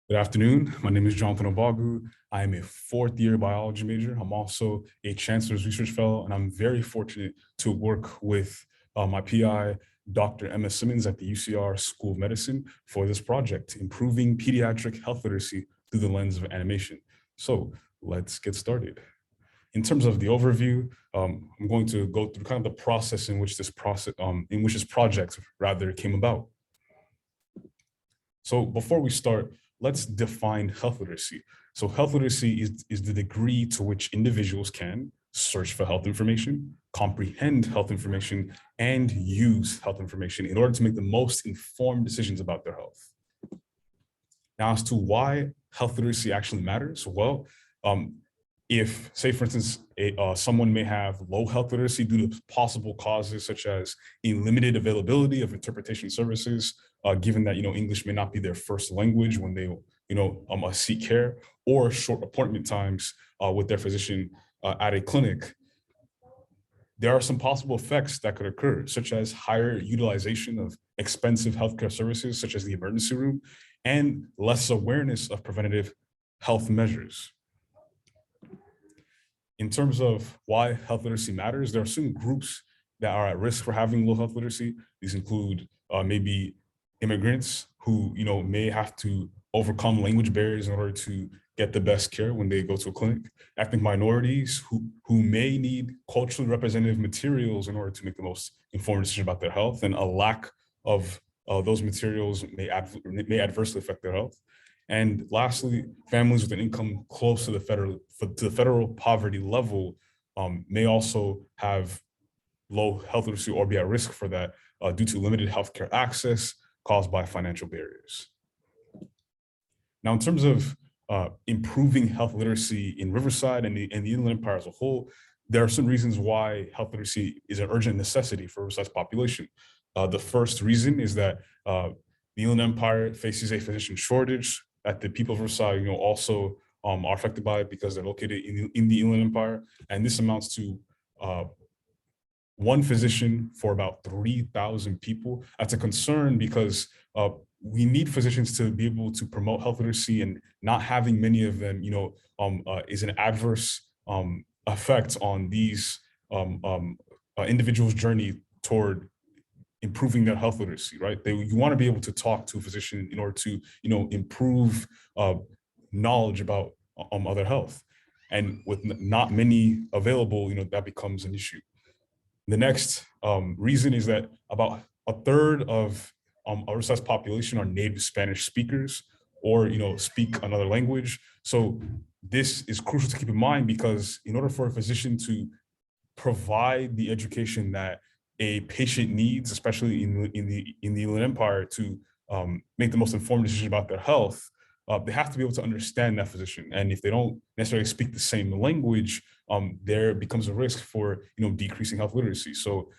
Good afternoon. My name is Jonathan Ogbogu. I am a fourth-year biology major. I'm also a Chancellor's Research Fellow, and I'm very fortunate to work with my PI, Dr. Emma Simmons at the UCR School of Medicine for this project, improving pediatric health literacy through the lens of animation. So let's get started. In terms of the overview, I'm going to go through kind of the process in which this project rather came about. So before we start, let's define health literacy. So health literacy is the degree to which individuals can search for health information, comprehend health information, and use health information in order to make the most informed decisions about their health. Now, as to why health literacy actually matters, well, if, say, for instance, someone may have low health literacy due to possible causes such as a limited availability of interpretation services, given that English may not be their first language when they seek care, or short appointment times with their physician at a clinic, there are some possible effects that could occur, such as higher utilization of expensive healthcare services, such as the emergency room, and less awareness of preventative health measures. In terms of why health literacy matters, there are certain groups that are at risk for having low health literacy. These include maybe immigrants who may have to overcome language barriers in order to get the best care when they go to a clinic, ethnic minorities who may need culturally representative materials in order to make the most informed decision about their health, and a lack of those materials may adversely affect their health. And lastly, families with an income close to the federal poverty level may also have low health literacy or be at risk for that due to limited healthcare access caused by financial barriers. Now, in terms of improving health literacy in Riverside and the Inland Empire as a whole, there are some reasons why health literacy is an urgent necessity for Riverside's population. The first reason is that the Inland Empire faces a physician shortage, that the people of Riverside also are affected by it because they're located in the Inland Empire. And this amounts to one physician for about 3,000 people. That's a concern because we need physicians to be able to promote health literacy, and not having many of them, is an adverse effect on these individuals' journey toward improving their health literacy, right? You want to be able to talk to a physician in order to, improve knowledge about other health. And with not many available, that becomes an issue. The next reason is that about a third of our size population are native Spanish speakers, or speak another language. So this is crucial to keep in mind, because in order for a physician to provide the education that a patient needs, especially in the Inland Empire, to make the most informed decision about their health, they have to be able to understand that physician. And if they don't necessarily speak the same language, there becomes a risk for decreasing health literacy. So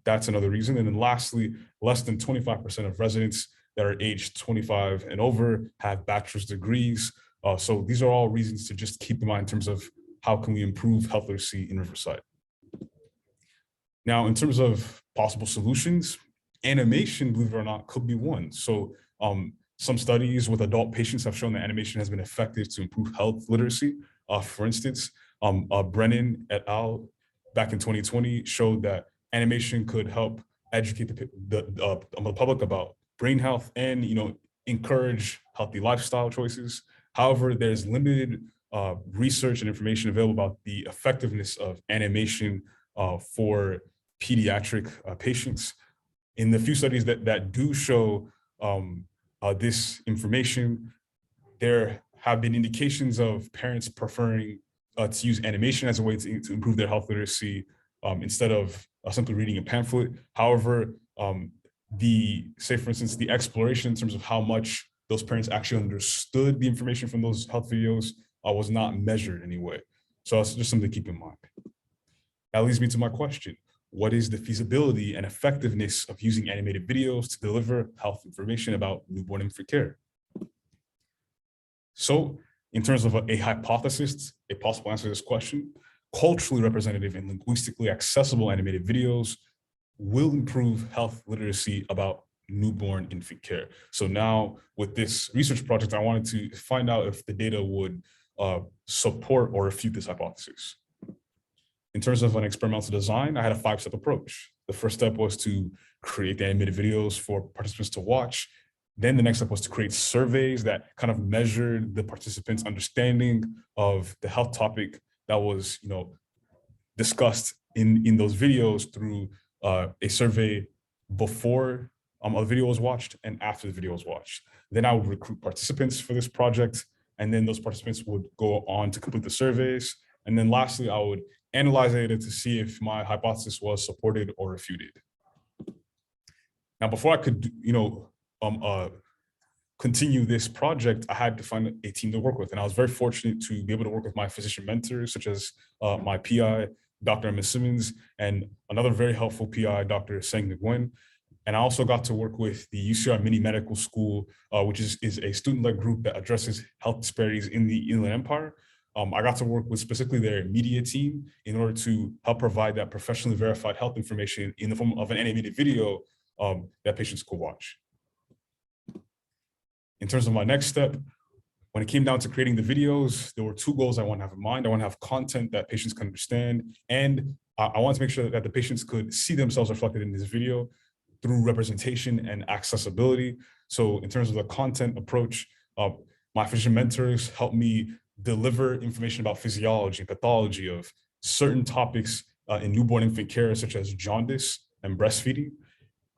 that's another reason. And then lastly, less than 25% of residents that are aged 25 and over have bachelor's degrees. So these are all reasons to just keep in mind in terms of how can we improve health literacy in Riverside. Now, in terms of possible solutions, animation, believe it or not, could be one. So some studies with adult patients have shown that animation has been effective to improve health literacy. For instance, Brennan et al. Back in 2020 showed that animation could help educate the public about brain health and encourage healthy lifestyle choices. However, there's limited research and information available about the effectiveness of animation for pediatric patients. In the few studies that do show this information, there have been indications of parents preferring to use animation as a way to improve their health literacy instead of simply reading a pamphlet. However, say for instance, the exploration in terms of how much those parents actually understood the information from those health videos was not measured anyway. So that's just something to keep in mind. That leads me to my question. What is the feasibility and effectiveness of using animated videos to deliver health information about newborn infant care? So in terms of a hypothesis, a possible answer to this question, culturally representative and linguistically accessible animated videos will improve health literacy about newborn infant care. So now with this research project, I wanted to find out if the data would support or refute this hypothesis. In terms of an experimental design, I had a 5-step approach. The first step was to create the animated videos for participants to watch. Then the next step was to create surveys that kind of measured the participants' understanding of the health topic that was, discussed in those videos through a survey before a video was watched and after the video was watched. Then I would recruit participants for this project, and then those participants would go on to complete the surveys. And then lastly, I would analyze data to see if my hypothesis was supported or refuted. Now, before I could, continue this project, I had to find a team to work with. And I was very fortunate to be able to work with my physician mentors, such as my PI, Dr. Emma Simmons, and another very helpful PI, Dr. Sang Nguyen. And I also got to work with the UCR Mini Medical School, which is a student-led group that addresses health disparities in the Inland Empire. I got to work with specifically their media team in order to help provide that professionally verified health information in the form of an animated video that patients could watch. In terms of my next step, when it came down to creating the videos, there were 2 goals I want to have in mind. I want to have content that patients can understand, and I want to make sure that the patients could see themselves reflected in this video through representation and accessibility. So in terms of the content approach, my physician mentors helped me deliver information about physiology and pathology of certain topics in newborn infant care, such as jaundice and breastfeeding.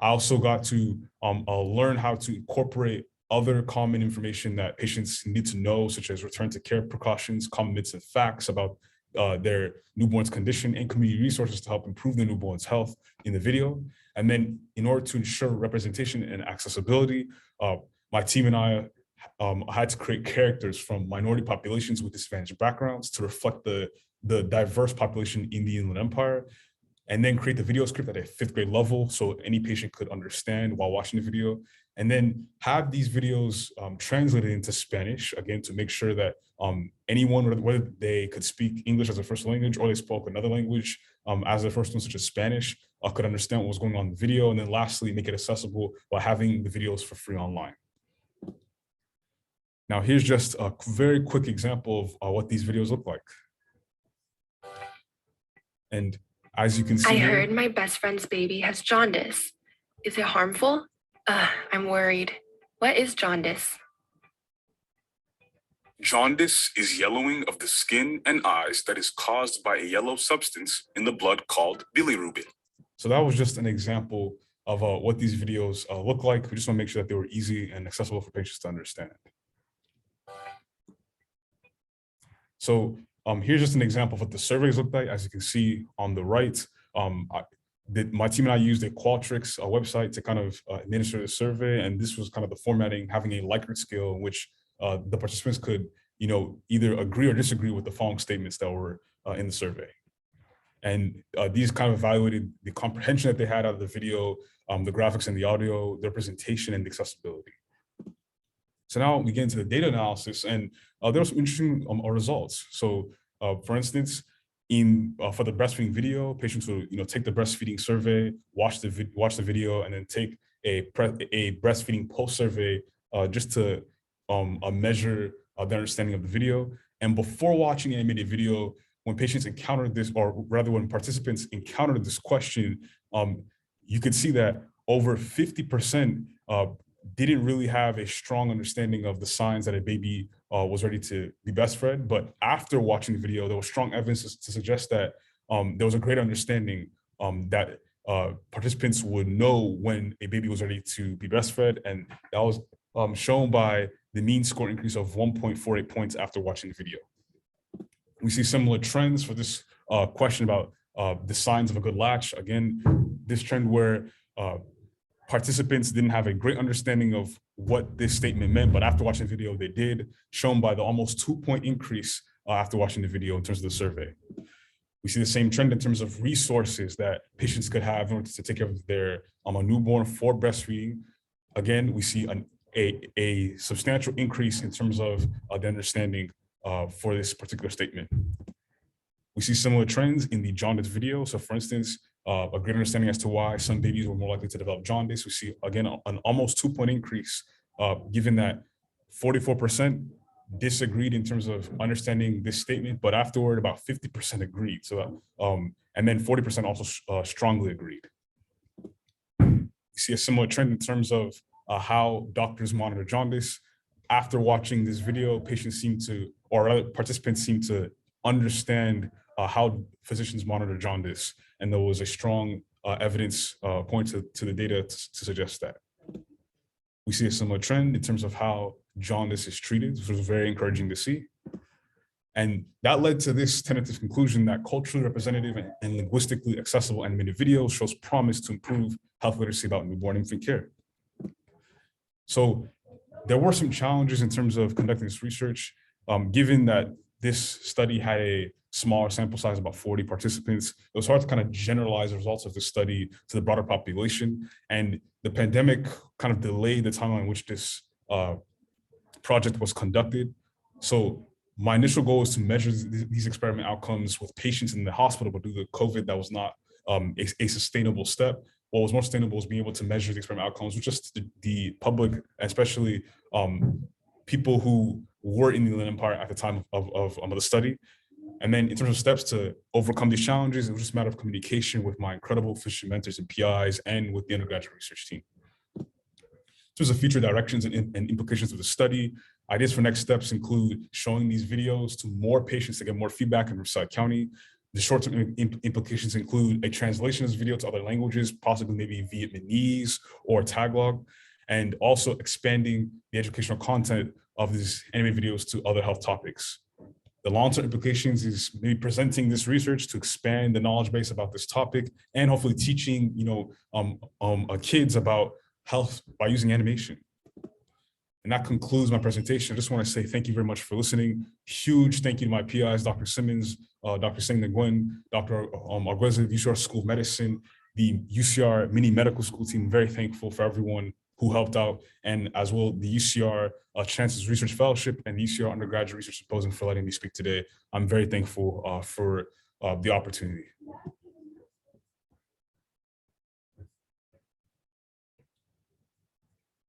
I also got to learn how to incorporate other common information that patients need to know, such as return to care precautions, common myths and facts about their newborn's condition, and community resources to help improve the newborn's health in the video. And then in order to ensure representation and accessibility, my team and I had to create characters from minority populations with disadvantaged backgrounds to reflect the diverse population in the Inland Empire, and then create the video script at a 5th grade level so any patient could understand while watching the video, and then have these videos translated into Spanish, again, to make sure that anyone, whether they could speak English as a first language or they spoke another language as their first one, such as Spanish, could understand what was going on in the video. And then lastly, make it accessible by having the videos for free online. Now, here's just a very quick example of what these videos look like. And as you can see, I heard my best friend's baby has jaundice. Is it harmful? I'm worried. What is jaundice? Jaundice is yellowing of the skin and eyes that is caused by a yellow substance in the blood called bilirubin. So that was just an example of what these videos look like. We just want to make sure that they were easy and accessible for patients to understand. So here's just an example of what the surveys look like. As you can see on the right, my team and I used a Qualtrics website to kind of administer the survey. And this was kind of the formatting, having a Likert scale in which the participants could, either agree or disagree with the following statements that were in the survey. And these kind of evaluated the comprehension that they had out of the video, the graphics and the audio, their presentation, and the accessibility. So now we get into the data analysis, and there were some interesting results. So for instance, for the breastfeeding video, patients will take the breastfeeding survey, watch the video, and then take a breastfeeding post survey just to measure their understanding of the video. And before watching the animated video, when patients encountered this, or rather when participants encountered this question, you could see that over 50% didn't really have a strong understanding of the signs that a baby was ready to be breastfed. But after watching the video, there was strong evidence to suggest that there was a great understanding that participants would know when a baby was ready to be breastfed. And that was shown by the mean score increase of 1.48 points after watching the video. We see similar trends for this question about the signs of a good latch. Again, this trend where participants didn't have a great understanding of what this statement meant, but after watching the video, they did, shown by the almost 2-point increase after watching the video in terms of the survey. We see the same trend in terms of resources that patients could have in order to take care of their newborn for breastfeeding. Again, we see a substantial increase in terms of the understanding for this particular statement. We see similar trends in the jaundice video. So for instance, a great understanding as to why some babies were more likely to develop jaundice. We see, again, an almost 2-point increase, given that 44% disagreed in terms of understanding this statement, but afterward, about 50% agreed. So, and then 40% also strongly agreed. You see a similar trend in terms of how doctors monitor jaundice. After watching this video, patients seem to, or rather participants seem to understand how physicians monitor jaundice. And there was a strong evidence point to the data to suggest that. We see a similar trend in terms of how jaundice is treated, which was very encouraging to see. And that led to this tentative conclusion that culturally representative and linguistically accessible animated videos shows promise to improve health literacy about newborn infant care. So there were some challenges in terms of conducting this research, given that this study had a smaller sample size, about 40 participants. It was hard to kind of generalize the results of this study to the broader population. And the pandemic kind of delayed the timeline in which this project was conducted. So my initial goal was to measure these experiment outcomes with patients in the hospital, but due to COVID, that was not a sustainable step. What was more sustainable was being able to measure the experiment outcomes with just the public, especially people who were in the Inland Empire at the time of the study. And then in terms of steps to overcome these challenges, it was just a matter of communication with my incredible physician mentors and PIs and with the undergraduate research team. In terms of future directions and implications of the study, ideas for next steps include showing these videos to more patients to get more feedback in Riverside County. The short-term implications include a translation of this video to other languages, possibly maybe Vietnamese or Tagalog, and also expanding the educational content of these animated videos to other health topics. The long-term implications is maybe presenting this research to expand the knowledge base about this topic and hopefully teaching, kids about health by using animation. And that concludes my presentation. I just want to say thank you very much for listening. Huge thank you to my PIs, Dr. Simmons, Dr. Singh Nguyen, Dr. Ogbogu, the UCR School of Medicine, the UCR Mini Medical School team. Very thankful for everyone who helped out, and as well the UCR Chances Research Fellowship and the UCR Undergraduate Research Symposium for letting me speak today. I'm very thankful for the opportunity.